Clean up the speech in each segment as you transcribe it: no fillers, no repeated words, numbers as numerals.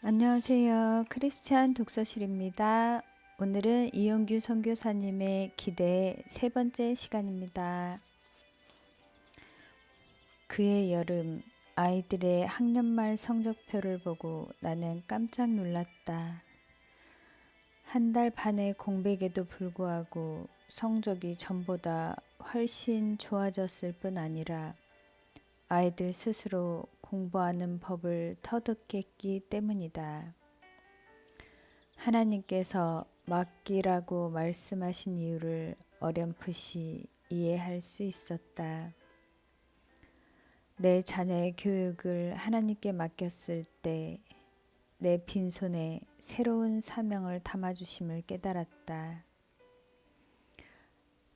안녕하세요. 크리스찬 독서실입니다. 오늘은 이용규 선교사님의 기대 세 번째 시간입니다. 그해 여름, 아이들의 학년말 성적표를 보고 나는 깜짝 놀랐다. 한 달 반의 공백에도 불구하고 성적이 전보다 훨씬 좋아졌을 뿐 아니라 아이들 스스로 공부하는 법을 터득했기 때문이다. 하나님께서 맡기라고 말씀하신 이유를 어렴풋이 이해할 수 있었다. 내 자녀의 교육을 하나님께 맡겼을 때 내 빈손에 새로운 사명을 담아주심을 깨달았다.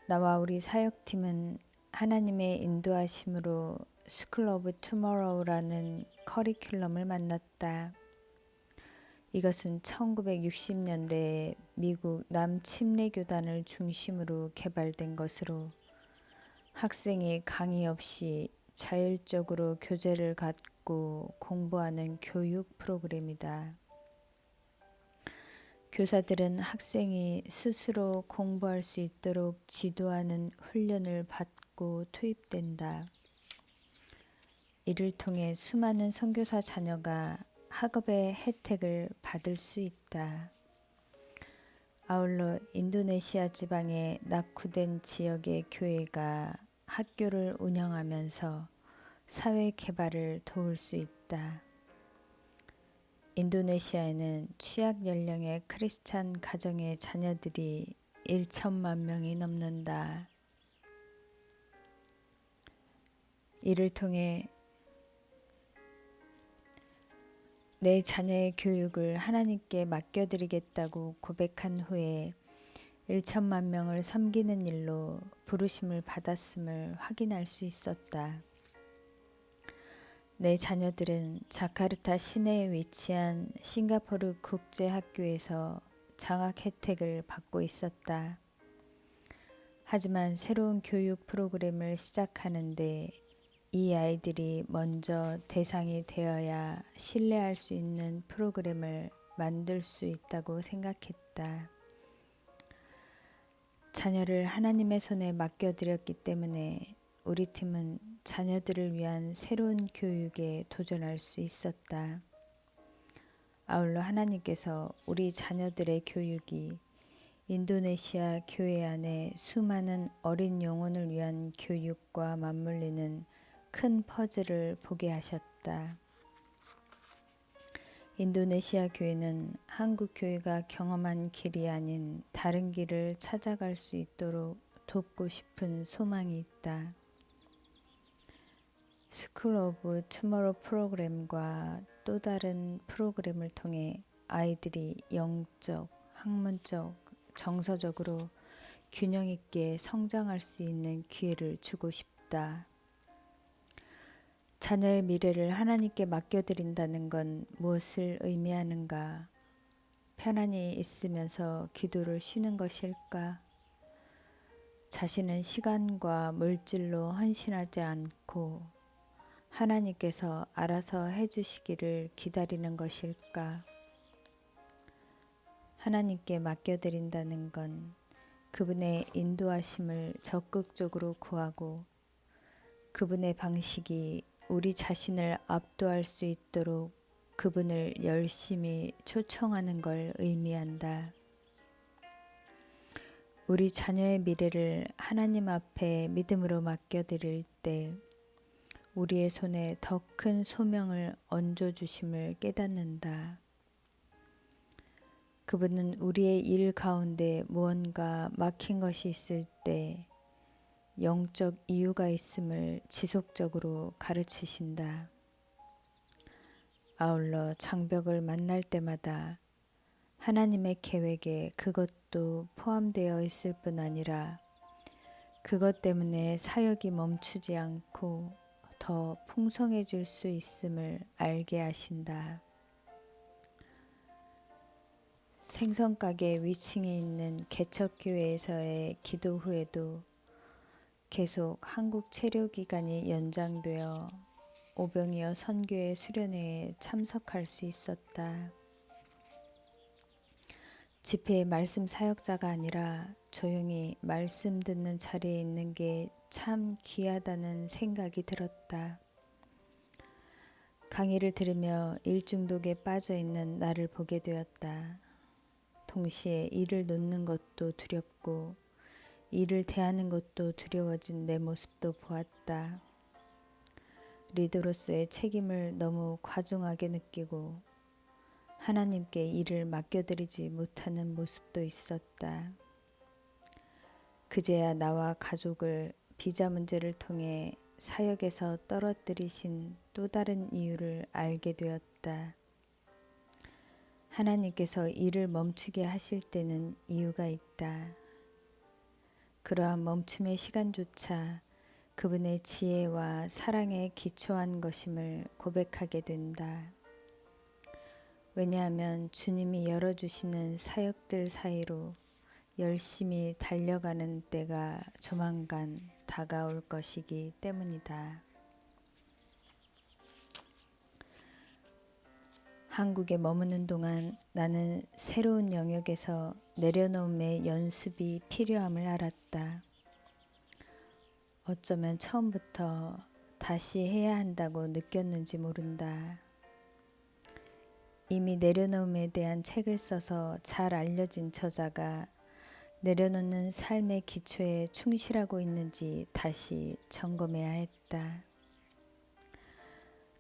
나와 우리 사역팀은 하나님의 인도하심으로 스쿨 오브 투모로우라는 커리큘럼을 만났다. 이것은 1960년대에 미국 남침례교단을 중심으로 개발된 것으로 학생이 강의 없이 자율적으로 교재를 갖고 공부하는 교육 프로그램이다. 교사들은 학생이 스스로 공부할 수 있도록 지도하는 훈련을 받고 투입된다. 이를 통해 수많은 선교사 자녀가 학업의 혜택을 받을 수 있다. 아울러 인도네시아 지방의 낙후된 지역의 교회가 학교를 운영하면서 사회 개발을 도울 수 있다. 인도네시아에는 취약 연령의 크리스찬 가정의 자녀들이 1천만 명이 넘는다. 이를 통해 내 자녀의 교육을 하나님께 맡겨드리겠다고 고백한 후에 1천만 명을 섬기는 일로 부르심을 받았음을 확인할 수 있었다. 내 자녀들은 자카르타 시내에 위치한 싱가포르 국제학교에서 장학 혜택을 받고 있었다. 하지만 새로운 교육 프로그램을 시작하는데 이 아이들이 먼저 대상이 되어야 신뢰할 수 있는 프로그램을 만들 수 있다고 생각했다. 자녀를 하나님의 손에 맡겨드렸기 때문에 우리 팀은 자녀들을 위한 새로운 교육에 도전할 수 있었다. 아울러 하나님께서 우리 자녀들의 교육이 인도네시아 교회 안에 수많은 어린 영혼을 위한 교육과 맞물리는 큰 퍼즐을 보게 하셨다. 인도네시아 교회는 한국 교회가 경험한 길이 아닌 다른 길을 찾아갈 수 있도록 돕고 싶은 소망이 있다. 스쿨 오브 투모로우 프로그램과 또 다른 프로그램을 통해 아이들이 영적, 학문적, 정서적으로 균형 있게 성장할 수 있는 기회를 주고 싶다. 자녀의 미래를 하나님께 맡겨드린다는 건 무엇을 의미하는가? 편안히 있으면서 기도를 쉬는 것일까? 자신은 시간과 물질로 헌신하지 않고 하나님께서 알아서 해주시기를 기다리는 것일까? 하나님께 맡겨드린다는 건 그분의 인도하심을 적극적으로 구하고 그분의 방식이 우리 자신을 압도할 수 있도록 그분을 열심히 초청하는 걸 의미한다. 우리 자녀의 미래를 하나님 앞에 믿음으로 맡겨드릴 때 우리의 손에 더 큰 소명을 얹어주심을 깨닫는다. 그분은 우리의 일 가운데 무언가 막힌 것이 있을 때 영적 이유가 있음을 지속적으로 가르치신다. 아울러 장벽을 만날 때마다 하나님의 계획에 그것도 포함되어 있을 뿐 아니라 그것 때문에 사역이 멈추지 않고 더 풍성해질 수 있음을 알게 하신다. 생선가게 위층에 있는 개척교회에서의 기도 후에도 계속 한국 체류기간이 연장되어 오병이어 선교의 수련회에 참석할 수 있었다. 집회의 말씀 사역자가 아니라 조용히 말씀 듣는 자리에 있는 게 참 귀하다는 생각이 들었다. 강의를 들으며 일중독에 빠져 있는 나를 보게 되었다. 동시에 일을 놓는 것도 두렵고 일을 대하는 것도 두려워진 내 모습도 보았다. 리더로서의 책임을 너무 과중하게 느끼고 하나님께 일을 맡겨드리지 못하는 모습도 있었다. 그제야 나와 가족을 비자 문제를 통해 사역에서 떨어뜨리신 또 다른 이유를 알게 되었다. 하나님께서 일을 멈추게 하실 때는 이유가 있다. 그러한 멈춤의 시간조차 그분의 지혜와 사랑에 기초한 것임을 고백하게 된다. 왜냐하면 주님이 열어주시는 사역들 사이로 열심히 달려가는 때가 조만간 다가올 것이기 때문이다. 한국에 머무는 동안 나는 새로운 영역에서 내려놓음의 연습이 필요함을 알았다. 어쩌면 처음부터 다시 해야 한다고 느꼈는지 모른다. 이미 내려놓음에 대한 책을 써서 잘 알려진 저자가 내려놓는 삶의 기초에 충실하고 있는지 다시 점검해야 했다.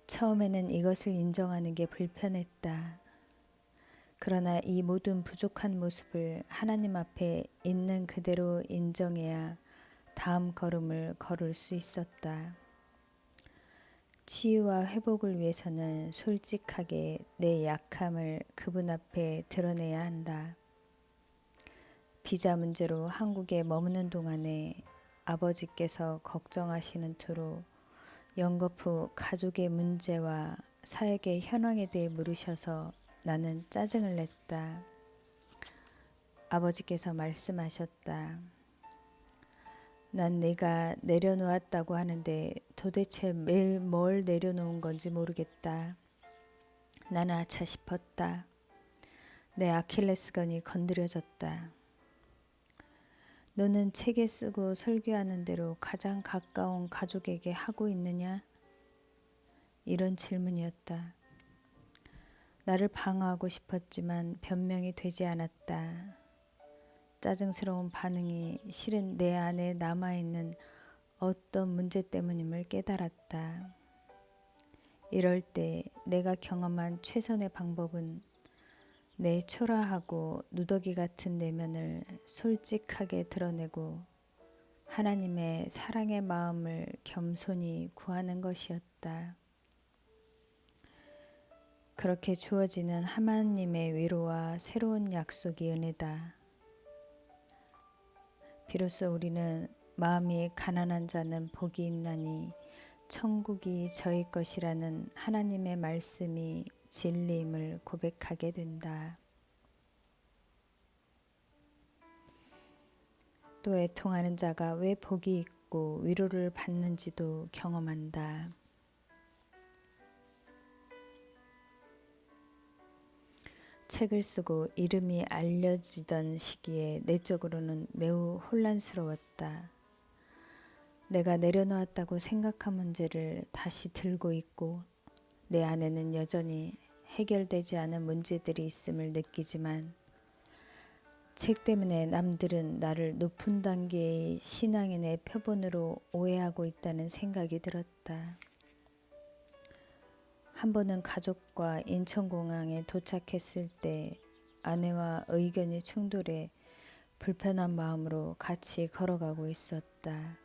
처음에는 이것을 인정하는 게 불편했다. 그러나 이 모든 부족한 모습을 하나님 앞에 있는 그대로 인정해야 다음 걸음을 걸을 수 있었다. 치유와 회복을 위해서는 솔직하게 내 약함을 그분 앞에 드러내야 한다. 비자 문제로 한국에 머무는 동안에 아버지께서 걱정하시는 투로 영거푸 가족의 문제와 사역의 현황에 대해 물으셔서 나는 짜증을 냈다. 아버지께서 말씀하셨다. 난 내가 내려놓았다고 하는데 도대체 매일 뭘 내려놓은 건지 모르겠다. 나는 아차 싶었다. 내 아킬레스건이 건드려졌다. 너는 책에 쓰고 설교하는 대로 가장 가까운 가족에게 하고 있느냐? 이런 질문이었다. 나를 방어하고 싶었지만 변명이 되지 않았다. 짜증스러운 반응이 실은 내 안에 남아있는 어떤 문제 때문임을 깨달았다. 이럴 때 내가 경험한 최선의 방법은 내 초라하고 누더기 같은 내면을 솔직하게 드러내고 하나님의 사랑의 마음을 겸손히 구하는 것이었다. 그렇게 주어지는 하나님의 위로와 새로운 약속이 은혜다. 비로소 우리는 마음이 가난한 자는 복이 있나니 천국이 저희 것이라는 하나님의 말씀이 진리임을 고백하게 된다. 또 애통하는 자가 왜 복이 있고 위로를 받는지도 경험한다. 책을 쓰고 이름이 알려지던 시기에 내적으로는 매우 혼란스러웠다. 내가 내려놓았다고 생각한 문제를 다시 들고 있고 내 안에는 여전히 해결되지 않은 문제들이 있음을 느끼지만 책 때문에 남들은 나를 높은 단계의 신앙인의 표본으로 오해하고 있다는 생각이 들었다. 한 번은 가족과 인천공항에 도착했을 때 아내와 의견이 충돌해 불편한 마음으로 같이 걸어가고 있었다.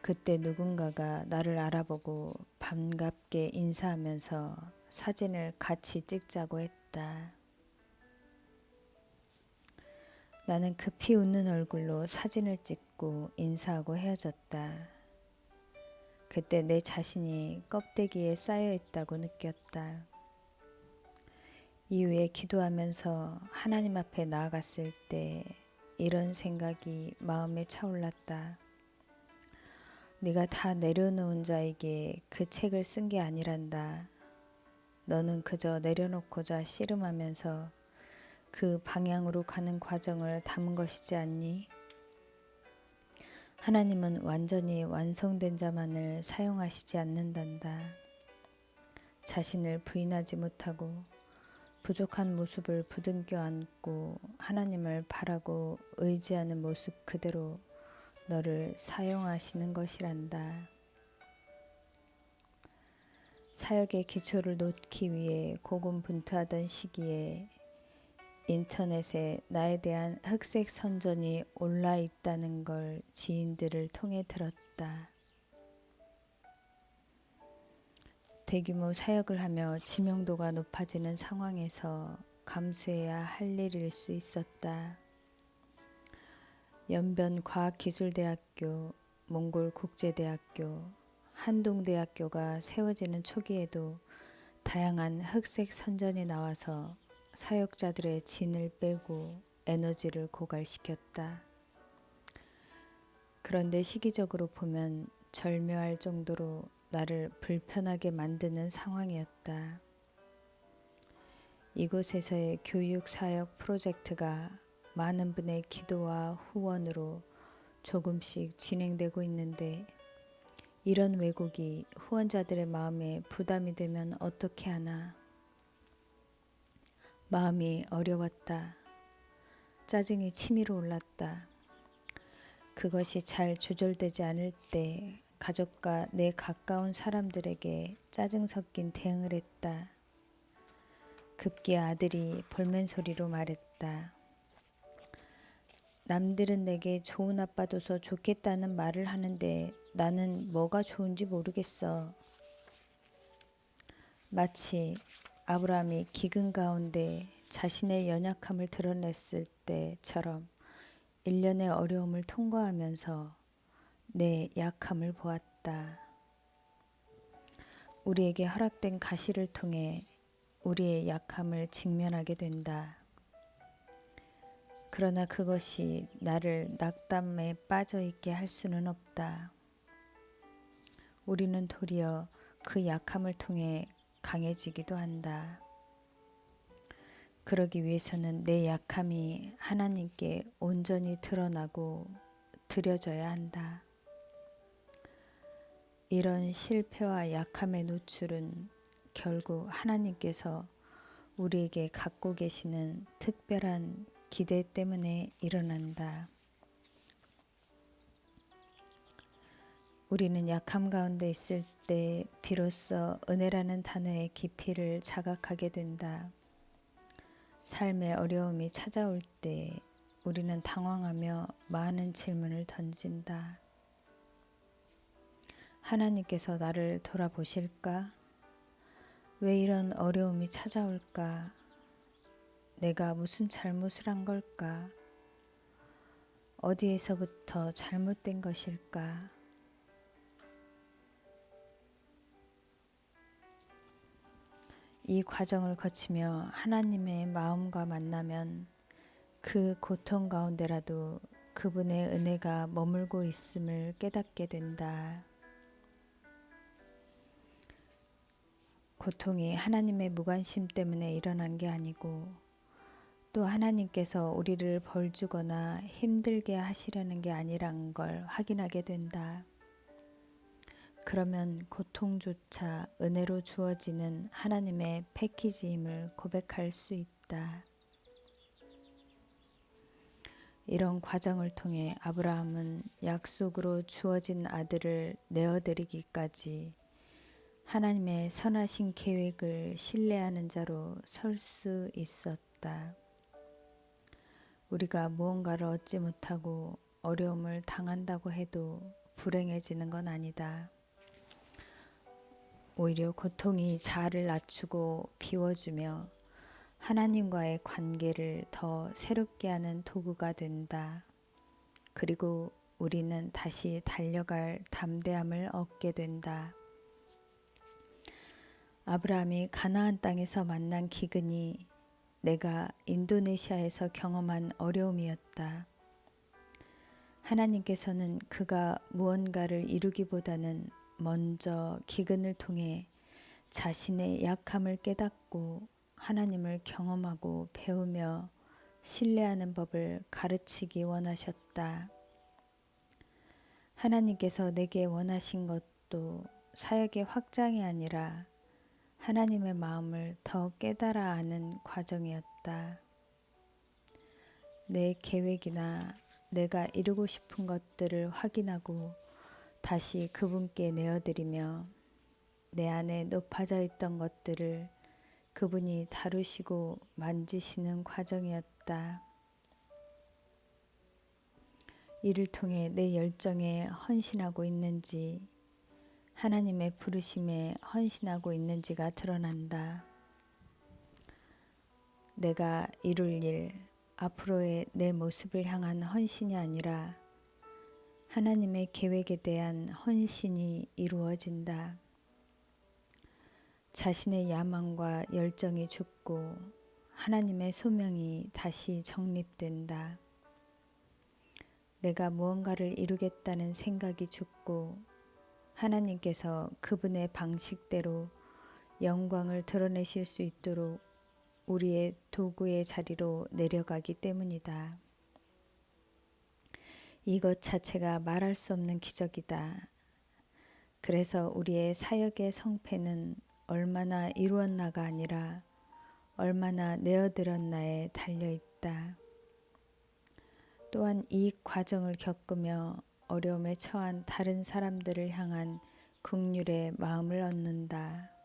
그때 누군가가 나를 알아보고 반갑게 인사하면서 사진을 같이 찍자고 했다. 나는 급히 웃는 얼굴로 사진을 찍고 인사하고 헤어졌다. 그때 내 자신이 껍데기에 쌓여 있다고 느꼈다. 이후에 기도하면서 하나님 앞에 나아갔을 때 이런 생각이 마음에 차올랐다. 네가 다 내려놓은 자에게 그 책을 쓴 게 아니란다. 너는 그저 내려놓고자 씨름하면서 그 방향으로 가는 과정을 담은 것이지 않니? 하나님은 완전히 완성된 자만을 사용하시지 않는단다. 자신을 부인하지 못하고 부족한 모습을 부둥켜 안고 하나님을 바라고 의지하는 모습 그대로 너를 사용하시는 것이란다. 사역의 기초를 놓기 위해 고군분투하던 시기에 인터넷에 나에 대한 흑색 선전이 올라 있다는 걸 지인들을 통해 들었다. 대규모 사역을 하며 지명도가 높아지는 상황에서 감수해야 할 일일 수 있었다. 연변과학기술대학교, 몽골국제대학교, 한동대학교가 세워지는 초기에도 다양한 흑색 선전이 나와서 사역자들의 진을 빼고 에너지를 고갈시켰다. 그런데 시기적으로 보면 절묘할 정도로 나를 불편하게 만드는 상황이었다. 이곳에서의 교육사역 프로젝트가 많은 분의 기도와 후원으로 조금씩 진행되고 있는데 이런 왜곡이 후원자들의 마음에 부담이 되면 어떻게 하나. 마음이 어려웠다. 짜증이 치밀어 올랐다. 그것이 잘 조절되지 않을 때 가족과 내 가까운 사람들에게 짜증 섞인 대응을 했다. 급기야 아들이 볼멘 소리로 말했다. 남들은 내게 좋은 아빠 둬서 좋겠다는 말을 하는데 나는 뭐가 좋은지 모르겠어. 마치 아브라함이 기근 가운데 자신의 연약함을 드러냈을 때처럼 일련의 어려움을 통과하면서 내 약함을 보았다. 우리에게 허락된 가시를 통해 우리의 약함을 직면하게 된다. 그러나 그것이 나를 낙담에 빠져 있게 할 수는 없다. 우리는 도리어 그 약함을 통해 강해지기도 한다. 그러기 위해서는 내 약함이 하나님께 온전히 드러나고 드려져야 한다. 이런 실패와 약함의 노출은 결국 하나님께서 우리에게 갖고 계시는 특별한 기대 때문에 일어난다. 우리는 약함 가운데 있을 때 비로소 은혜라는 단어의 깊이를 자각하게 된다. 삶의 어려움이 찾아올 때 우리는 당황하며 많은 질문을 던진다. 하나님께서 나를 돌아보실까? 왜 이런 어려움이 찾아올까? 내가 무슨 잘못을 한 걸까? 어디에서부터 잘못된 것일까? 이 과정을 거치며 하나님의 마음과 만나면 그 고통 가운데라도 그분의 은혜가 머물고 있음을 깨닫게 된다. 고통이 하나님의 무관심 때문에 일어난 게 아니고 또 하나님께서 우리를 벌주거나 힘들게 하시려는 게 아니란 걸 확인하게 된다. 그러면 고통조차 은혜로 주어지는 하나님의 패키지임을 고백할 수 있다. 이런 과정을 통해 아브라함은 약속으로 주어진 아들을 내어드리기까지 하나님의 선하신 계획을 신뢰하는 자로 설 수 있었다. 우리가 무언가를 얻지 못하고 어려움을 당한다고 해도 불행해지는 건 아니다. 오히려 고통이 자아를 낮추고 비워주며 하나님과의 관계를 더 새롭게 하는 도구가 된다. 그리고 우리는 다시 달려갈 담대함을 얻게 된다. 아브라함이 가나안 땅에서 만난 기근이 내가 인도네시아에서 경험한 어려움이었다. 하나님께서는 그가 무언가를 이루기보다는 먼저 기근을 통해 자신의 약함을 깨닫고 하나님을 경험하고 배우며 신뢰하는 법을 가르치기 원하셨다. 하나님께서 내게 원하신 것도 사역의 확장이 아니라 하나님의 마음을 더 깨달아 아는 과정이었다. 내 계획이나 내가 이루고 싶은 것들을 확인하고 다시 그분께 내어드리며 내 안에 높아져 있던 것들을 그분이 다루시고 만지시는 과정이었다. 이를 통해 내 열정에 헌신하고 있는지 하나님의 부르심에 헌신하고 있는지가 드러난다. 내가 이룰 일, 앞으로의 내 모습을 향한 헌신이 아니라 하나님의 계획에 대한 헌신이 이루어진다. 자신의 야망과 열정이 죽고 하나님의 소명이 다시 정립된다. 내가 무언가를 이루겠다는 생각이 죽고 하나님께서 그분의 방식대로 영광을 드러내실 수 있도록 우리의 도구의 자리로 내려가기 때문이다. 이것 자체가 말할 수 없는 기적이다. 그래서 우리의 사역의 성패는 얼마나 이루었나가 아니라 얼마나 내어드렸나에 달려있다. 또한 이 과정을 겪으며 어려움에 처한 다른 사람들을 향한 긍휼의 마음을 얻는다.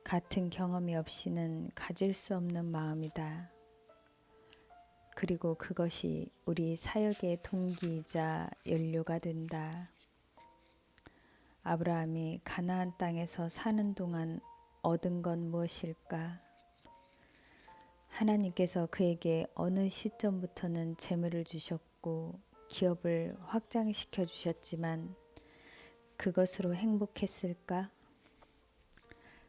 같은 경험이 없이는 가질 수 없는 마음이다. 그리고 그것이 우리 사역의 동기이자 연료가 된다. 아브라함이 가나안 땅에서 사는 동안 얻은 건 무엇일까? 하나님께서 그에게 어느 시점부터는 재물을 주셨고 기업을 확장시켜 주셨지만 그것으로 행복했을까?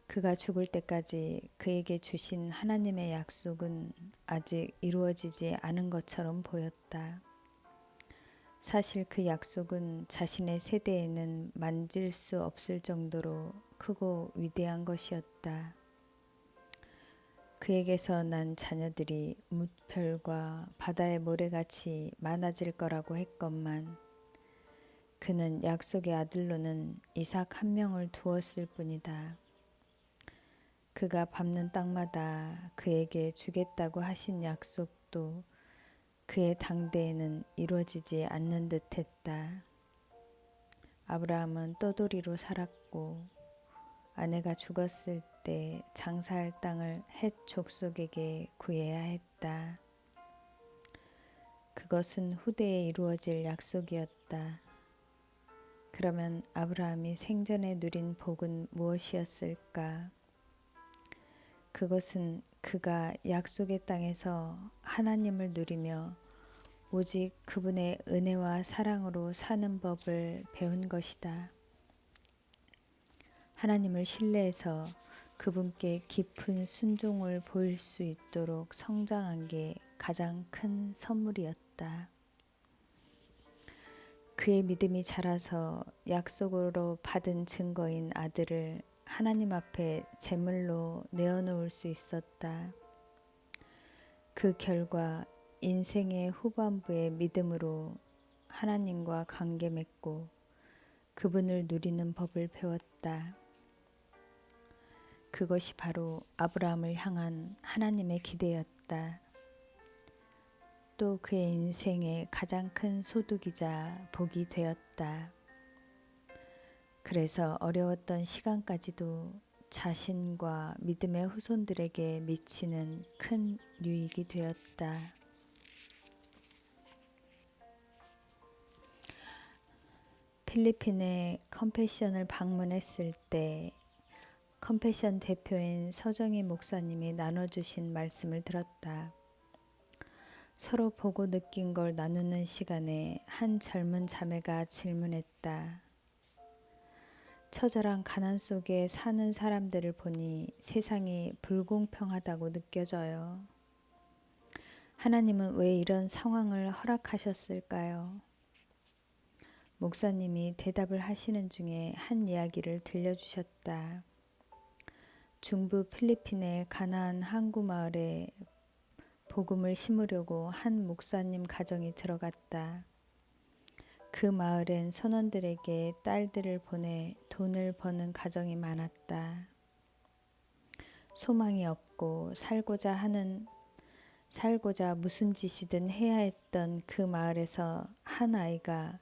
그가 죽을 때까지 그에게 주신 하나님의 약속은 아직 이루어지지 않은 것처럼 보였다. 사실 그 약속은 자신의 세대에는 만질 수 없을 정도로 크고 위대한 것이었다. 그에게서 난 자녀들이 무별과 바다의 모래같이 많아질 거라고 했건만 그는 약속의 아들로는 이삭 한 명을 두었을 뿐이다. 그가 밟는 땅마다 그에게 주겠다고 하신 약속도 그의 당대에는 이루어지지 않는 듯 했다. 아브라함은 떠돌이로 살았고 아내가 죽었을 때 장사할 땅을 헷 족속에게 구해야 했다. 그것은 후대에 이루어질 약속이었다. 그러면 아브라함이 생전에 누린 복은 무엇이었을까? 그것은 그가 약속의 땅에서 하나님을 누리며 오직 그분의 은혜와 사랑으로 사는 법을 배운 것이다. 하나님을 신뢰해서 그분께 깊은 순종을 보일 수 있도록 성장한 게 가장 큰 선물이었다. 그의 믿음이 자라서 약속으로 받은 증거인 아들을 하나님 앞에 제물로 내어놓을 수 있었다. 그 결과 인생의 후반부의 믿음으로 하나님과 관계 맺고 그분을 누리는 법을 배웠다. 그것이 바로 아브라함을 향한 하나님의 기대였다. 또 그의 인생의 가장 큰 소득이자 복이 되었다. 그래서 어려웠던 시간까지도 자신과 믿음의 후손들에게 미치는 큰 유익이 되었다. 필리핀의 컴패션을 방문했을 때 컴패션 대표인 서정희 목사님이 나눠주신 말씀을 들었다. 서로 보고 느낀 걸 나누는 시간에 한 젊은 자매가 질문했다. 처절한 가난 속에 사는 사람들을 보니 세상이 불공평하다고 느껴져요. 하나님은 왜 이런 상황을 허락하셨을까요? 목사님이 대답을 하시는 중에 한 이야기를 들려주셨다. 중부 필리핀의 가나안 항구 마을에 복음을 심으려고 한 목사님 가정이 들어갔다. 그 마을엔 선원들에게 딸들을 보내 돈을 버는 가정이 많았다. 소망이 없고 살고자 무슨 짓이든 해야 했던 그 마을에서 한 아이가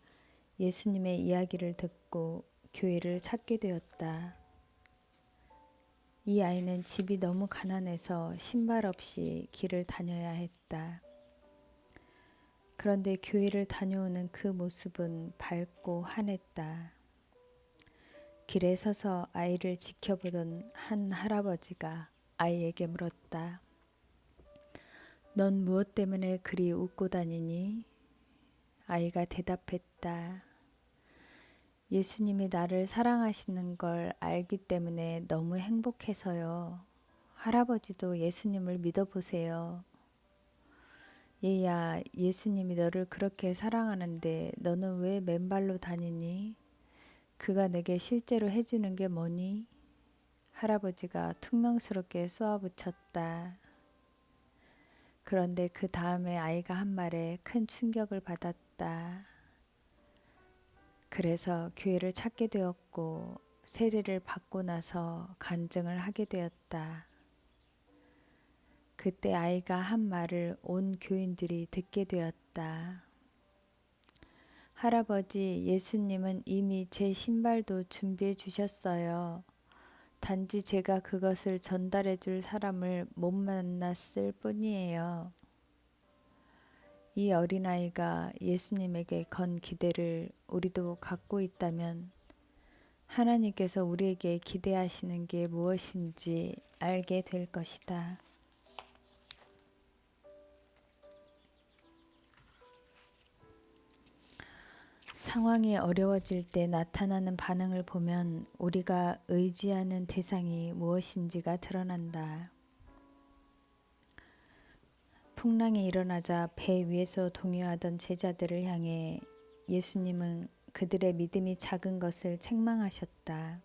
예수님의 이야기를 듣고 교회를 찾게 되었다. 이 아이는 집이 너무 가난해서 신발 없이 길을 다녀야 했다. 그런데 교회를 다녀오는 그 모습은 밝고 환했다. 길에 서서 아이를 지켜보던 한 할아버지가 아이에게 물었다. 넌 무엇 때문에 그리 웃고 다니니? 아이가 대답했다. 예수님이 나를 사랑하시는 걸 알기 때문에 너무 행복해서요. 할아버지도 예수님을 믿어보세요. 얘야, 예수님이 너를 그렇게 사랑하는데 너는 왜 맨발로 다니니? 그가 내게 실제로 해주는 게 뭐니? 할아버지가 퉁명스럽게 쏘아붙였다. 그런데 그 다음에 아이가 한 말에 큰 충격을 받았다. 그래서 교회를 찾게 되었고 세례를 받고 나서 간증을 하게 되었다. 그때 아이가 한 말을 온 교인들이 듣게 되었다. 할아버지, 예수님은 이미 제 신발도 준비해 주셨어요. 단지 제가 그것을 전달해 줄 사람을 못 만났을 뿐이에요. 이 어린아이가 예수님에게 건 기대를 우리도 갖고 있다면 하나님께서 우리에게 기대하시는 게 무엇인지 알게 될 것이다. 상황이 어려워질 때 나타나는 반응을 보면 우리가 의지하는 대상이 무엇인지가 드러난다. 풍랑이 일어나자 배 위에서 동요하던 제자들을 향해 예수님은 그들의 믿음이 작은 것을 책망하셨다.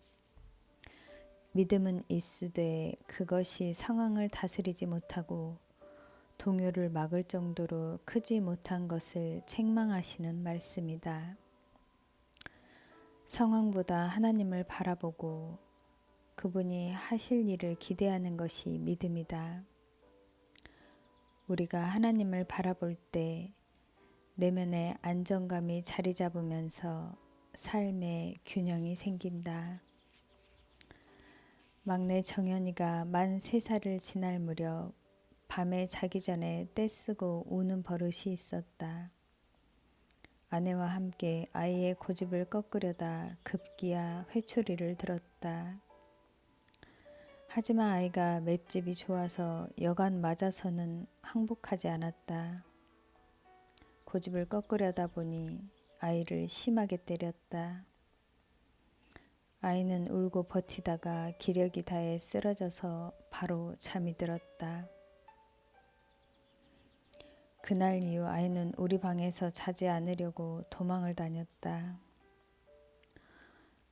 믿음은 있으되 그것이 상황을 다스리지 못하고 동요를 막을 정도로 크지 못한 것을 책망하시는 말씀이다. 상황보다 하나님을 바라보고 그분이 하실 일을 기대하는 것이 믿음이다. 우리가 하나님을 바라볼 때 내면의 안정감이 자리 잡으면서 삶의 균형이 생긴다. 막내 정연이가 만 3살을 지날 무렵 밤에 자기 전에 떼쓰고 우는 버릇이 있었다. 아내와 함께 아이의 고집을 꺾으려다 급기야 회초리를 들었다. 하지만 아이가 맷집이 좋아서 여간 맞아서는 항복하지 않았다. 고집을 꺾으려다 보니 아이를 심하게 때렸다. 아이는 울고 버티다가 기력이 다해 쓰러져서 바로 잠이 들었다. 그날 이후 아이는 우리 방에서 자지 않으려고 도망을 다녔다.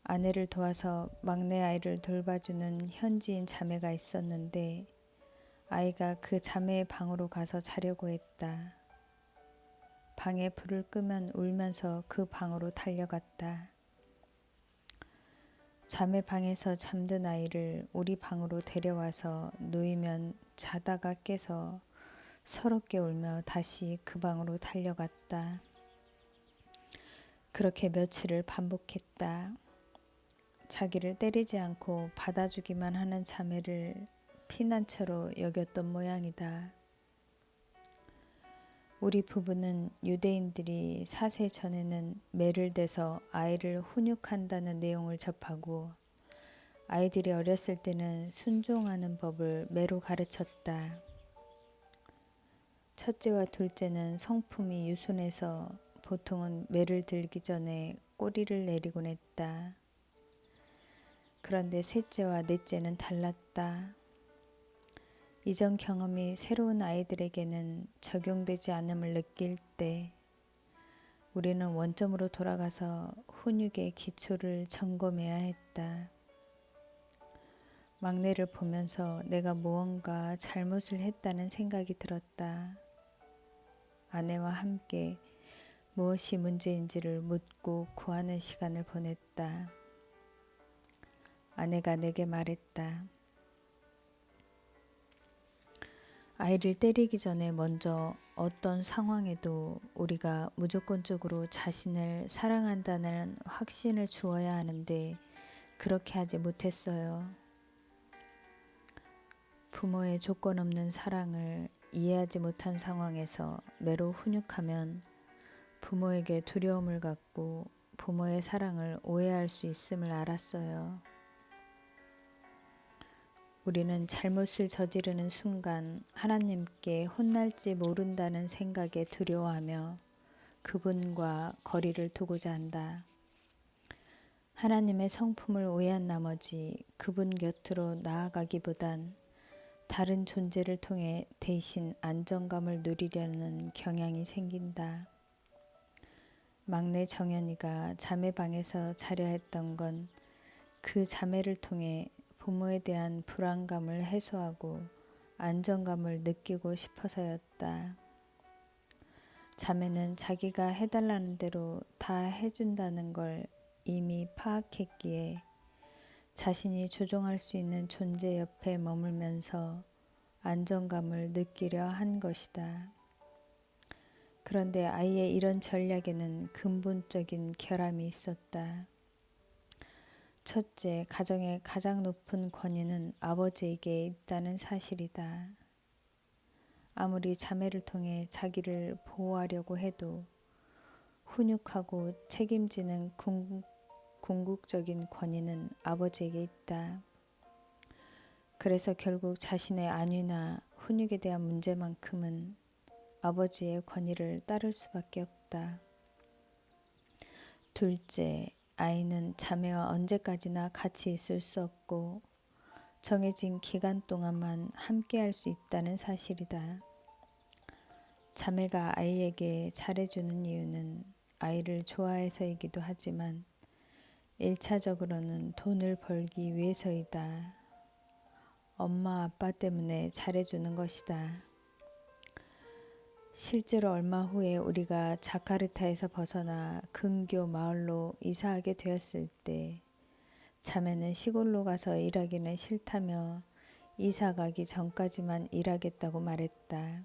아내를 도와서 막내 아이를 돌봐주는 현지인 자매가 있었는데 아이가 그 자매의 방으로 가서 자려고 했다. 방에 불을 끄면 울면서 그 방으로 달려갔다. 자매 방에서 잠든 아이를 우리 방으로 데려와서 누이면 자다가 깨서 서럽게 울며 다시 그 방으로 달려갔다. 그렇게 며칠을 반복했다. 자기를 때리지 않고 받아주기만 하는 자매를 피난처로 여겼던 모양이다. 우리 부부는 유대인들이 사세 전에는 매를 대서 아이를 훈육한다는 내용을 접하고 아이들이 어렸을 때는 순종하는 법을 매로 가르쳤다. 첫째와 둘째는 성품이 유순해서 보통은 매를 들기 전에 꼬리를 내리곤 했다. 그런데 셋째와 넷째는 달랐다. 이전 경험이 새로운 아이들에게는 적용되지 않음을 느낄 때 우리는 원점으로 돌아가서 훈육의 기초를 점검해야 했다. 막내를 보면서 내가 무언가 잘못을 했다는 생각이 들었다. 아내와 함께 무엇이 문제인지를 묻고 구하는 시간을 보냈다. 아내가 내게 말했다. 아이를 때리기 전에 먼저 어떤 상황에도 우리가 무조건적으로 자신을 사랑한다는 확신을 주어야 하는데 그렇게 하지 못했어요. 부모의 조건 없는 사랑을 이해하지 못한 상황에서 매로 훈육하면 부모에게 두려움을 갖고 부모의 사랑을 오해할 수 있음을 알았어요. 우리는 잘못을 저지르는 순간 하나님께 혼날지 모른다는 생각에 두려워하며 그분과 거리를 두고자 한다. 하나님의 성품을 오해한 나머지 그분 곁으로 나아가기보단 다른 존재를 통해 대신 안정감을 누리려는 경향이 생긴다. 막내 정연이가 자매방에서 자려 했던 건 그 자매를 통해 부모에 대한 불안감을 해소하고 안정감을 느끼고 싶어서였다. 자매는 자기가 해달라는 대로 다 해준다는 걸 이미 파악했기에 자신이 조종할 수 있는 존재 옆에 머물면서 안정감을 느끼려 한 것이다. 그런데 아이의 이런 전략에는 근본적인 결함이 있었다. 첫째, 가정의 가장 높은 권위는 아버지에게 있다는 사실이다. 아무리 자매를 통해 자기를 보호하려고 해도 훈육하고 책임지는 궁극적인 권위는 아버지에게 있다. 그래서 결국 자신의 안위나 훈육에 대한 문제만큼은 아버지의 권위를 따를 수밖에 없다. 둘째, 아이는 자매와 언제까지나 같이 있을 수 없고 정해진 기간 동안만 함께할 수 있다는 사실이다. 자매가 아이에게 잘해주는 이유는 아이를 좋아해서이기도 하지만 1차적으로는 돈을 벌기 위해서이다. 엄마 아빠 때문에 잘해주는 것이다. 실제로 얼마 후에 우리가 자카르타에서 벗어나 근교 마을로 이사하게 되었을 때 자매는 시골로 가서 일하기는 싫다며 이사 가기 전까지만 일하겠다고 말했다.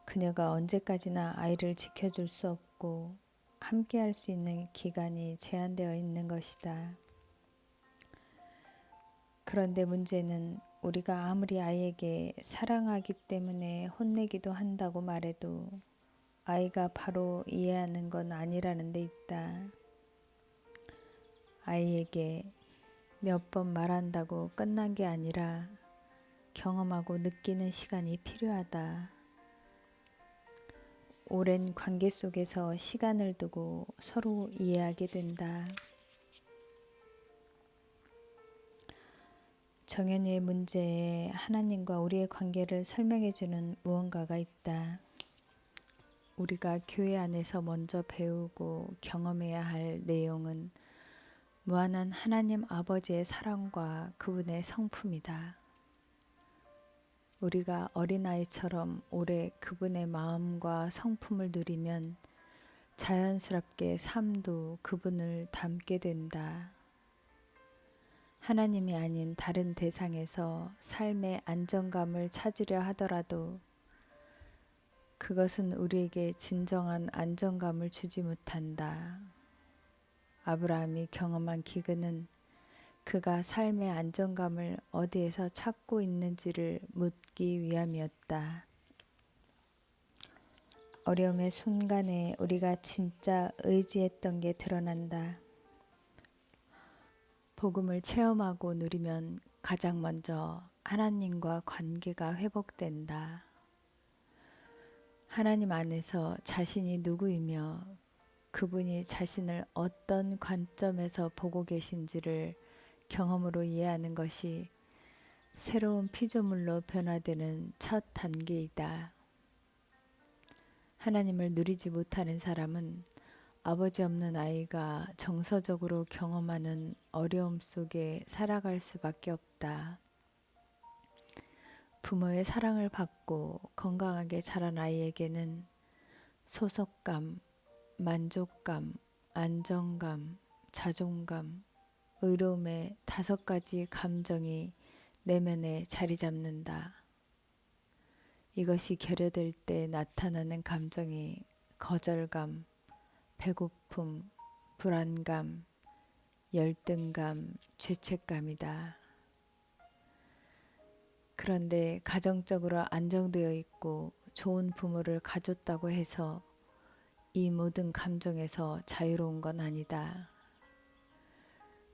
그녀가 언제까지나 아이를 지켜줄 수 없고 함께 할 수 있는 기간이 제한되어 있는 것이다. 그런데 문제는 우리가 아무리 아이에게 사랑하기 때문에 혼내기도 한다고 말해도 아이가 바로 이해하는 건 아니라는 데 있다. 아이에게 몇 번 말한다고 끝난 게 아니라 경험하고 느끼는 시간이 필요하다. 오랜 관계 속에서 시간을 두고 서로 이해하게 된다. 정연이의 문제에 하나님과 우리의 관계를 설명해주는 무언가가 있다. 우리가 교회 안에서 먼저 배우고 경험해야 할 내용은 무한한 하나님 아버지의 사랑과 그분의 성품이다. 우리가 어린아이처럼 오래 그분의 마음과 성품을 누리면 자연스럽게 삶도 그분을 닮게 된다. 하나님이 아닌 다른 대상에서 삶의 안정감을 찾으려 하더라도 그것은 우리에게 진정한 안정감을 주지 못한다. 아브라함이 경험한 기근은 그가 삶의 안정감을 어디에서 찾고 있는지를 묻기 위함이었다. 어려움의 순간에 우리가 진짜 의지했던 게 드러난다. 복음을 체험하고 누리면 가장 먼저 하나님과 관계가 회복된다. 하나님 안에서 자신이 누구이며 그분이 자신을 어떤 관점에서 보고 계신지를 경험으로 이해하는 것이 새로운 피조물로 변화되는 첫 단계이다. 하나님을 누리지 못하는 사람은 아버지 없는 아이가 정서적으로 경험하는 어려움 속에 살아갈 수밖에 없다. 부모의 사랑을 받고 건강하게 자란 아이에게는 소속감, 만족감, 안정감, 자존감, 의로움의 5가지 감정이 내면에 자리 잡는다. 이것이 결여될 때 나타나는 감정이 거절감, 배고픔, 불안감, 열등감, 죄책감이다. 그런데 가정적으로 안정되어 있고 좋은 부모를 가졌다고 해서 이 모든 감정에서 자유로운 건 아니다.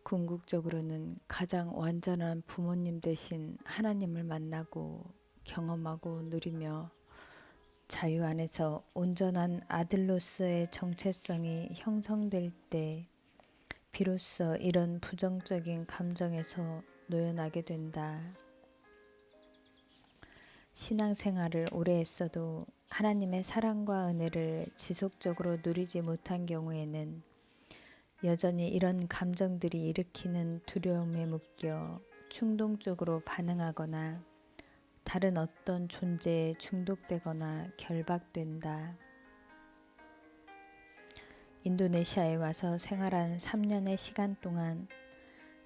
궁극적으로는 가장 완전한 부모님 대신 하나님을 만나고 경험하고 누리며 자유 안에서 온전한 아들로서의 정체성이 형성될 때 비로소 이런 부정적인 감정에서 노연하게 된다. 신앙생활을 오래 했어도 하나님의 사랑과 은혜를 지속적으로 누리지 못한 경우에는 여전히 이런 감정들이 일으키는 두려움에 묶여 충동적으로 반응하거나 다른 어떤 존재에 중독되거나 결박된다. 인도네시아에 와서 생활한 3년의 시간 동안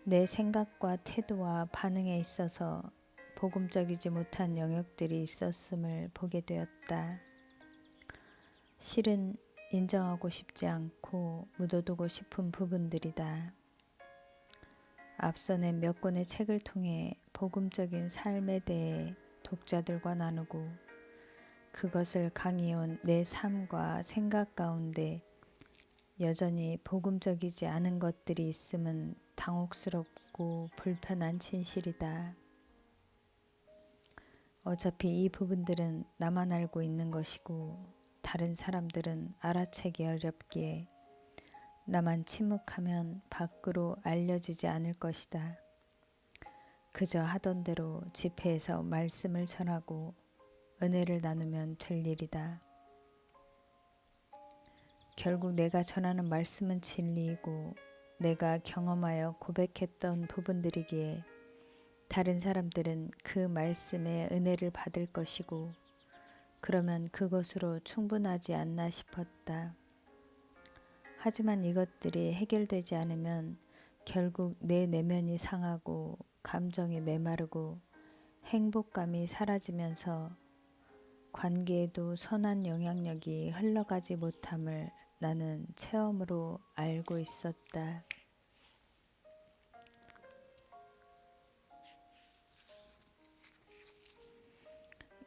내 생각과 태도와 반응에 있어서 복음적이지 못한 영역들이 있었음을 보게 되었다. 실은 인정하고 싶지 않고 묻어두고 싶은 부분들이다. 앞서 낸 몇 권의 책을 통해 복음적인 삶에 대해 독자들과 나누고 그것을 강의해온 내 삶과 생각 가운데 여전히 복음적이지 않은 것들이 있음은 당혹스럽고 불편한 진실이다. 어차피 이 부분들은 나만 알고 있는 것이고 다른 사람들은 알아채기 어렵기에 나만 침묵하면 밖으로 알려지지 않을 것이다. 그저 하던 대로 집회에서 말씀을 전하고 은혜를 나누면 될 일이다. 결국 내가 전하는 말씀은 진리이고 내가 경험하여 고백했던 부분들이기에 다른 사람들은 그 말씀의 은혜를 받을 것이고 그러면 그것으로 충분하지 않나 싶었다. 하지만 이것들이 해결되지 않으면 결국 내 내면이 상하고 감정이 메마르고 행복감이 사라지면서 관계에도 선한 영향력이 흘러가지 못함을 나는 체험으로 알고 있었다.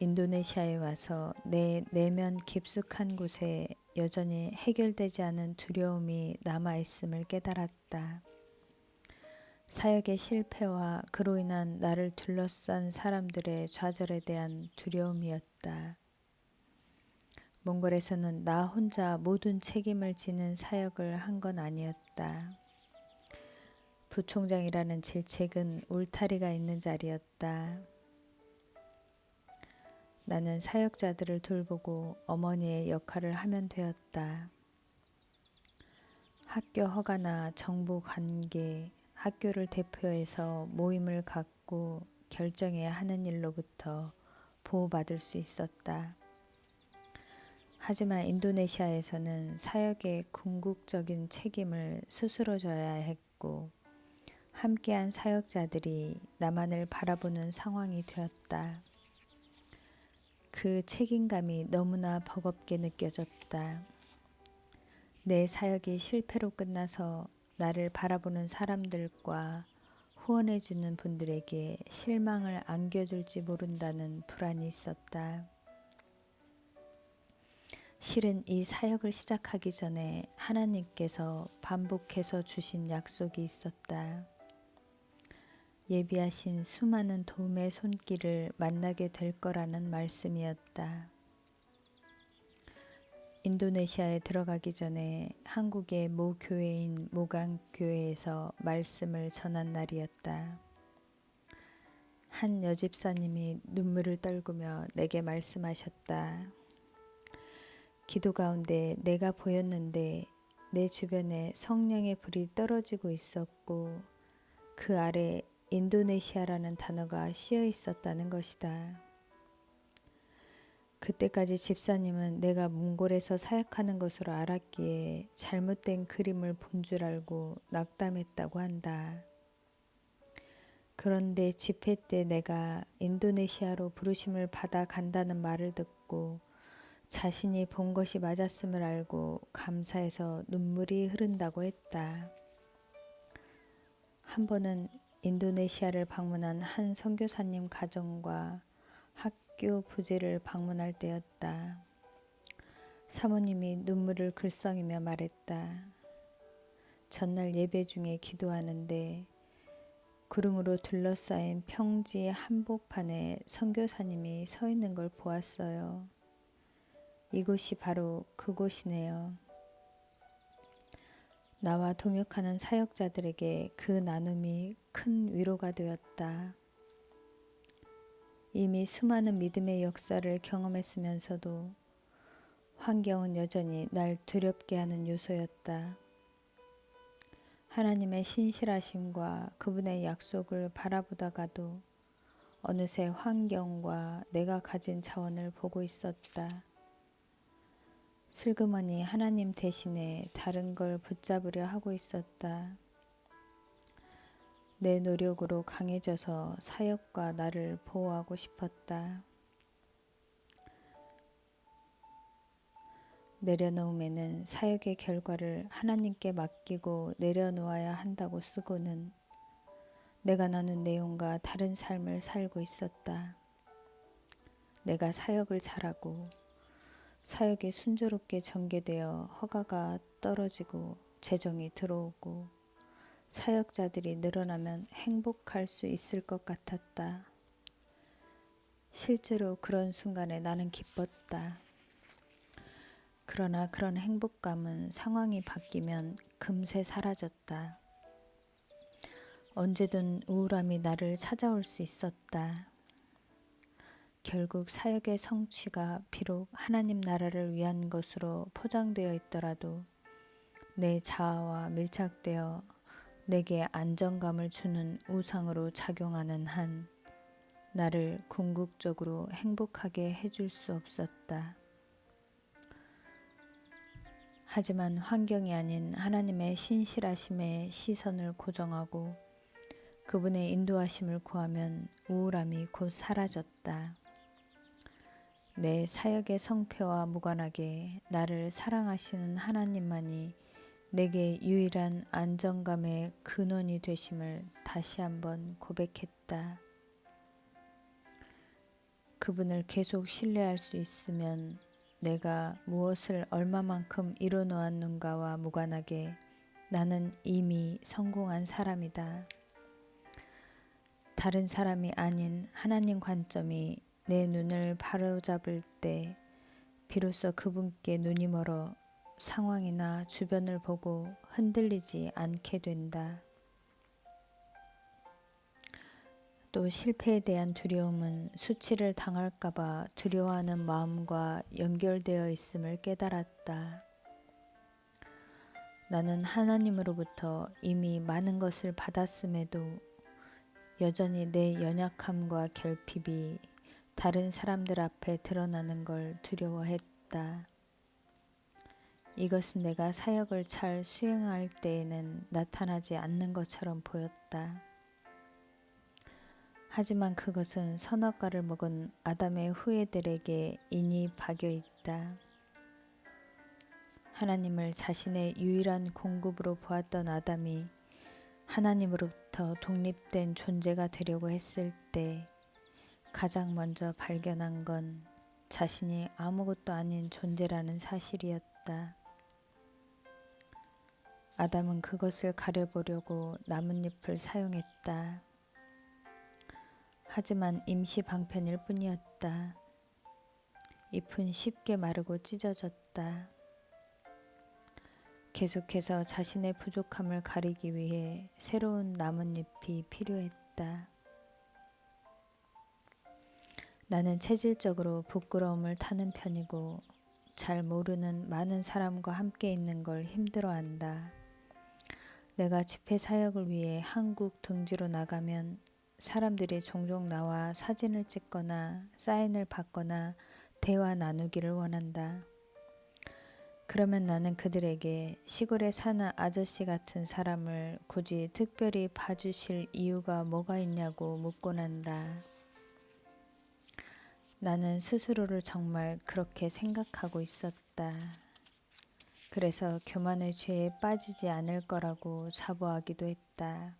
인도네시아에 와서 내 내면 깊숙한 곳에 여전히 해결되지 않은 두려움이 남아있음을 깨달았다. 사역의 실패와 그로 인한 나를 둘러싼 사람들의 좌절에 대한 두려움이었다. 몽골에서는 나 혼자 모든 책임을 지는 사역을 한 건 아니었다. 부총장이라는 질책은 울타리가 있는 자리였다. 나는 사역자들을 돌보고 어머니의 역할을 하면 되었다. 학교 허가나 정부 관계, 학교를 대표해서 모임을 갖고 결정해야 하는 일로부터 보호받을 수 있었다. 하지만 인도네시아에서는 사역의 궁극적인 책임을 스스로 져야 했고 함께한 사역자들이 나만을 바라보는 상황이 되었다. 그 책임감이 너무나 버겁게 느껴졌다. 내 사역이 실패로 끝나서 나를 바라보는 사람들과 후원해주는 분들에게 실망을 안겨줄지 모른다는 불안이 있었다. 실은 이 사역을 시작하기 전에 하나님께서 반복해서 주신 약속이 있었다. 예비하신 수많은 도움의 손길을 만나게 될 거라는 말씀이었다. 인도네시아에 들어가기 전에 한국의 모 교회인 모강교회에서 말씀을 전한 날이었다. 한 여집사님이 눈물을 떨구며 내게 말씀하셨다. 기도 가운데 내가 보였는데 내 주변에 성령의 불이 떨어지고 있었고 그 아래 인도네시아라는 단어가 씌어 있었다는 것이다. 그때까지 집사님은 내가 몽골에서 사역하는 것으로 알았기에 잘못된 그림을 본 줄 알고 낙담했다고 한다. 그런데 집회 때 내가 인도네시아로 부르심을 받아 간다는 말을 듣고 자신이 본 것이 맞았음을 알고 감사해서 눈물이 흐른다고 했다. 한 번은 인도네시아를 방문한 한 선교사님 가정과 학교 부지를 방문할 때였다. 사모님이 눈물을 글썽이며 말했다. 전날 예배 중에 기도하는데 구름으로 둘러싸인 평지 한복판에 선교사님이 서 있는 걸 보았어요. 이곳이 바로 그곳이네요. 나와 동역하는 사역자들에게 그 나눔이 큰 위로가 되었다. 이미 수많은 믿음의 역사를 경험했으면서도 환경은 여전히 날 두렵게 하는 요소였다. 하나님의 신실하심과 그분의 약속을 바라보다가도 어느새 환경과 내가 가진 자원을 보고 있었다. 슬그머니 하나님 대신에 다른 걸 붙잡으려 하고 있었다. 내 노력으로 강해져서 사역과 나를 보호하고 싶었다. 내려놓음에는 사역의 결과를 하나님께 맡기고 내려놓아야 한다고 쓰고는 내가 나눈 내용과 다른 삶을 살고 있었다. 내가 사역을 잘하고 사역이 순조롭게 전개되어 허가가 떨어지고 재정이 들어오고 사역자들이 늘어나면 행복할 수 있을 것 같았다. 실제로 그런 순간에 나는 기뻤다. 그러나 그런 행복감은 상황이 바뀌면 금세 사라졌다. 언제든 우울함이 나를 찾아올 수 있었다. 결국 사역의 성취가 비록 하나님 나라를 위한 것으로 포장되어 있더라도 내 자아와 밀착되어 내게 안정감을 주는 우상으로 작용하는 한 나를 궁극적으로 행복하게 해줄 수 없었다. 하지만 환경이 아닌 하나님의 신실하심에 시선을 고정하고 그분의 인도하심을 구하면 우울함이 곧 사라졌다. 내 사역의 성패와 무관하게 나를 사랑하시는 하나님만이 내게 유일한 안정감의 근원이 되심을 다시 한번 고백했다. 그분을 계속 신뢰할 수 있으면 내가 무엇을 얼마만큼 이뤄놓았는가와 무관하게 나는 이미 성공한 사람이다. 다른 사람이 아닌 하나님 관점이 내 눈을 바로잡을 때 비로소 그분께 눈이 멀어 상황이나 주변을 보고 흔들리지 않게 된다. 또 실패에 대한 두려움은 수치를 당할까봐 두려워하는 마음과 연결되어 있음을 깨달았다. 나는 하나님으로부터 이미 많은 것을 받았음에도 여전히 내 연약함과 결핍이 다른 사람들 앞에 드러나는 걸 두려워했다. 이것은 내가 사역을 잘 수행할 때에는 나타나지 않는 것처럼 보였다. 하지만 그것은 선악과를 먹은 아담의 후예들에게 인이 박여 있다. 하나님을 자신의 유일한 공급으로 보았던 아담이 하나님으로부터 독립된 존재가 되려고 했을 때 가장 먼저 발견한 건 자신이 아무것도 아닌 존재라는 사실이었다. 아담은 그것을 가려보려고 나뭇잎을 사용했다. 하지만 임시 방편일 뿐이었다. 잎은 쉽게 마르고 찢어졌다. 계속해서 자신의 부족함을 가리기 위해 새로운 나뭇잎이 필요했다. 나는 체질적으로 부끄러움을 타는 편이고 잘 모르는 많은 사람과 함께 있는 걸 힘들어한다. 내가 집회 사역을 위해 한국 등지로 나가면 사람들이 종종 나와 사진을 찍거나 사인을 받거나 대화 나누기를 원한다. 그러면 나는 그들에게 시골에 사는 아저씨 같은 사람을 굳이 특별히 봐주실 이유가 뭐가 있냐고 묻곤 한다. 나는 스스로를 정말 그렇게 생각하고 있었다. 그래서 교만의 죄에 빠지지 않을 거라고 자부하기도 했다.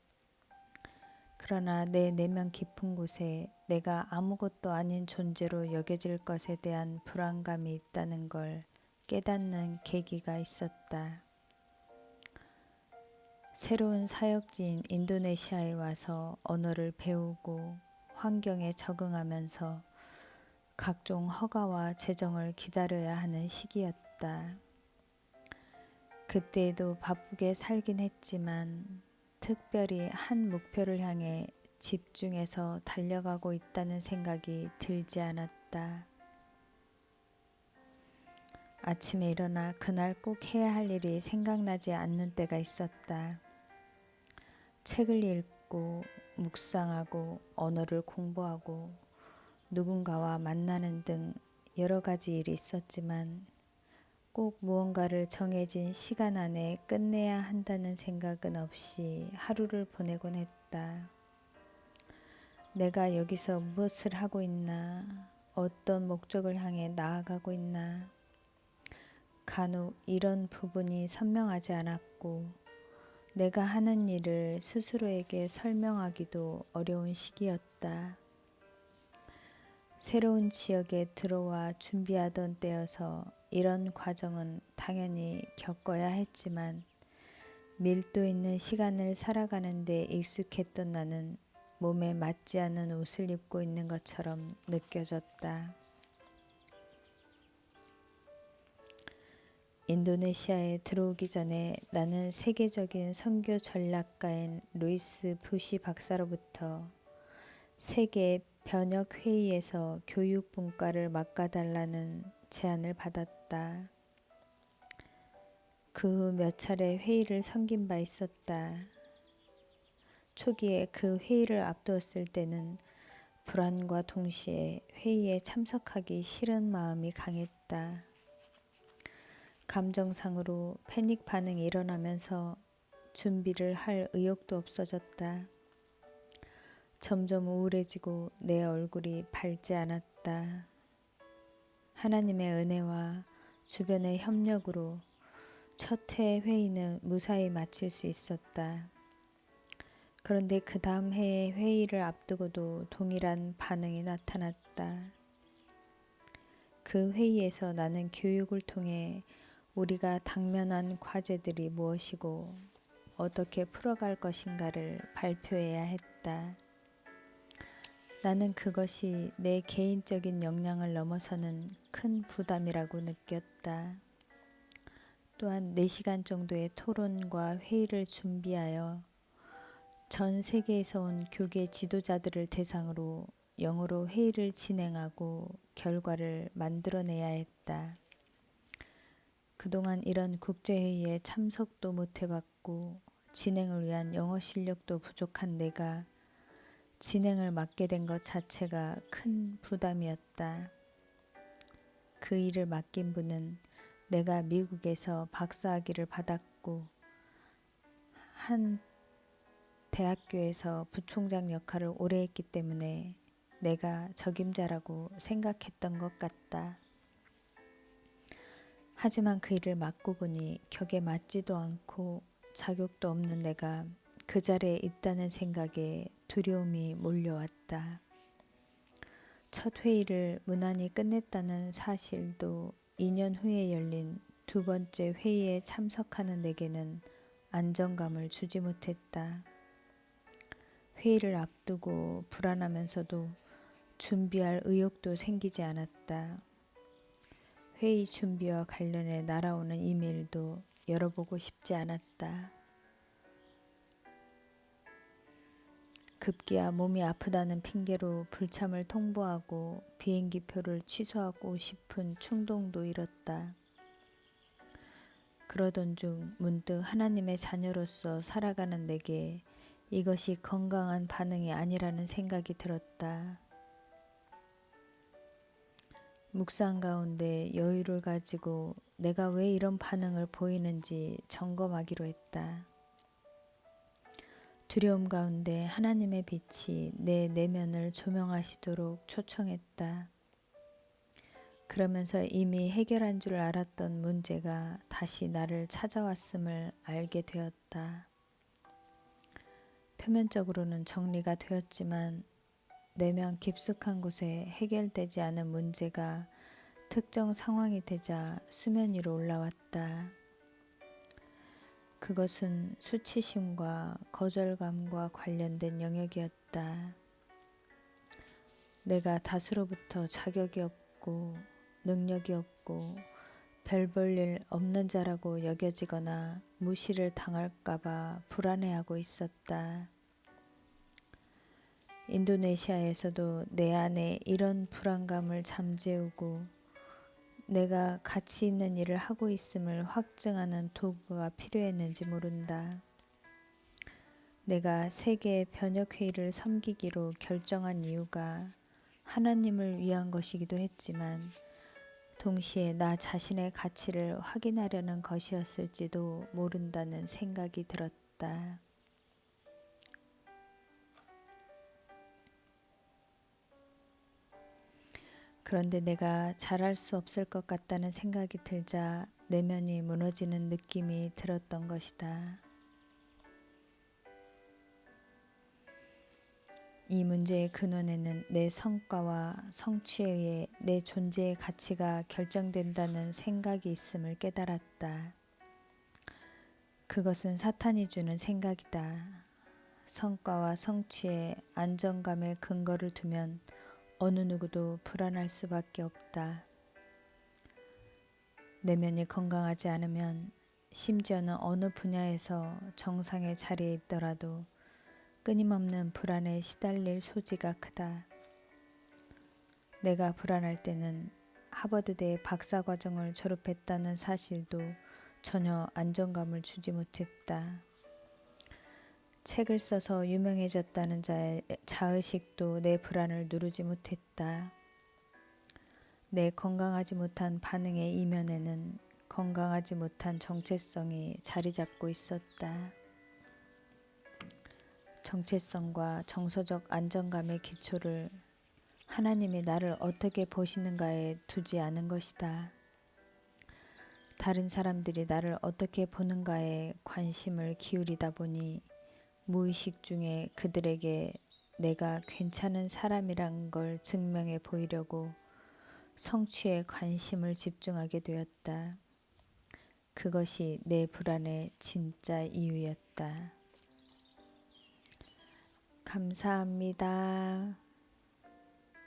그러나 내 내면 깊은 곳에 내가 아무것도 아닌 존재로 여겨질 것에 대한 불안감이 있다는 걸 깨닫는 계기가 있었다. 새로운 사역지인 인도네시아에 와서 언어를 배우고 환경에 적응하면서 각종 허가와 재정을 기다려야 하는 시기였다. 그때에도 바쁘게 살긴 했지만 특별히 한 목표를 향해 집중해서 달려가고 있다는 생각이 들지 않았다. 아침에 일어나 그날 꼭 해야 할 일이 생각나지 않는 때가 있었다. 책을 읽고 묵상하고 언어를 공부하고 누군가와 만나는 등 여러 가지 일이 있었지만 꼭 무언가를 정해진 시간 안에 끝내야 한다는 생각은 없이 하루를 보내곤 했다. 내가 여기서 무엇을 하고 있나, 어떤 목적을 향해 나아가고 있나, 간혹 이런 부분이 선명하지 않았고 내가 하는 일을 스스로에게 설명하기도 어려운 시기였다. 새로운 지역에 들어와 준비하던 때여서 이런 과정은 당연히 겪어야 했지만 밀도 있는 시간을 살아가는 데 익숙했던 나는 몸에 맞지 않는 옷을 입고 있는 것처럼 느껴졌다. 인도네시아에 들어오기 전에 나는 세계적인 선교 전략가인 루이스 부시 박사로부터 세계 변혁 회의에서 교육 분과를 맡아달라는 제안을 받았다. 그 후 몇 차례 회의를 섬긴 바 있었다. 초기에 그 회의를 앞두었을 때는 불안과 동시에 회의에 참석하기 싫은 마음이 강했다. 감정상으로 패닉 반응이 일어나면서 준비를 할 의욕도 없어졌다. 점점 우울해지고 내 얼굴이 밝지 않았다. 하나님의 은혜와 주변의 협력으로 첫 해 회의는 무사히 마칠 수 있었다. 그런데 그 다음 해의 회의를 앞두고도 동일한 반응이 나타났다. 그 회의에서 나는 교육을 통해 우리가 당면한 과제들이 무엇이고 어떻게 풀어갈 것인가를 발표해야 했다. 나는 그것이 내 개인적인 역량을 넘어서는 큰 부담이라고 느꼈다. 또한 4시간 정도의 토론과 회의를 준비하여 전 세계에서 온 교계 지도자들을 대상으로 영어로 회의를 진행하고 결과를 만들어내야 했다. 그동안 이런 국제회의에 참석도 못 해봤고 진행을 위한 영어 실력도 부족한 내가 진행을 맡게 된 것 자체가 큰 부담이었다. 그 일을 맡긴 분은 내가 미국에서 박사학위를 받았고 한 대학교에서 부총장 역할을 오래 했기 때문에 내가 적임자라고 생각했던 것 같다. 하지만 그 일을 맡고 보니 격에 맞지도 않고 자격도 없는 내가 그 자리에 있다는 생각에 두려움이 몰려왔다. 첫 회의를 무난히 끝냈다는 사실도 2년 후에 열린 두 번째 회의에 참석하는 내게는 안정감을 주지 못했다. 회의를 앞두고 불안하면서도 준비할 의욕도 생기지 않았다. 회의 준비와 관련해 날아오는 이메일도 열어보고 싶지 않았다. 급기야 몸이 아프다는 핑계로 불참을 통보하고 비행기표를 취소하고 싶은 충동도 일었다. 그러던 중 문득 하나님의 자녀로서 살아가는 내게 이것이 건강한 반응이 아니라는 생각이 들었다. 묵상 가운데 여유를 가지고 내가 왜 이런 반응을 보이는지 점검하기로 했다. 두려움 가운데 하나님의 빛이 내 내면을 조명하시도록 초청했다. 그러면서 이미 해결한 줄 알았던 문제가 다시 나를 찾아왔음을 알게 되었다. 표면적으로는 정리가 되었지만 내면 깊숙한 곳에 해결되지 않은 문제가 특정 상황이 되자 수면 위로 올라왔다. 그것은 수치심과 거절감과 관련된 영역이었다. 내가 다수로부터 자격이 없고 능력이 없고 별 볼 일 없는 자라고 여겨지거나 무시를 당할까봐 불안해하고 있었다. 인도네시아에서도 내 안에 이런 불안감을 잠재우고 내가 가치 있는 일을 하고 있음을 확증하는 도구가 필요했는지 모른다. 내가 세계 번역회의를 섬기기로 결정한 이유가 하나님을 위한 것이기도 했지만 동시에 나 자신의 가치를 확인하려는 것이었을지도 모른다는 생각이 들었다. 그런데 내가 잘할 수 없을 것 같다는 생각이 들자 내면이 무너지는 느낌이 들었던 것이다. 이 문제의 근원에는 내 성과와 성취에 의해 내 존재의 가치가 결정된다는 생각이 있음을 깨달았다. 그것은 사탄이 주는 생각이다. 성과와 성취에 안정감의 근거를 두면 어느 누구도 불안할 수밖에 없다. 내면이 건강하지 않으면 심지어는 어느 분야에서 정상의 자리에 있더라도 끊임없는 불안에 시달릴 소지가 크다. 내가 불안할 때는 하버드대 박사과정을 졸업했다는 사실도 전혀 안정감을 주지 못했다. 책을 써서 유명해졌다는 자의 자의식도 내 불안을 누르지 못했다. 내 건강하지 못한 반응의 이면에는 건강하지 못한 정체성이 자리 잡고 있었다. 정체성과 정서적 안정감의 기초를 하나님이 나를 어떻게 보시는가에 두지 않은 것이다. 다른 사람들이 나를 어떻게 보는가에 관심을 기울이다 보니 무의식 중에 그들에게 내가 괜찮은 사람이란 걸 증명해 보이려고 성취에 관심을 집중하게 되었다. 그것이 내 불안의 진짜 이유였다. 감사합니다.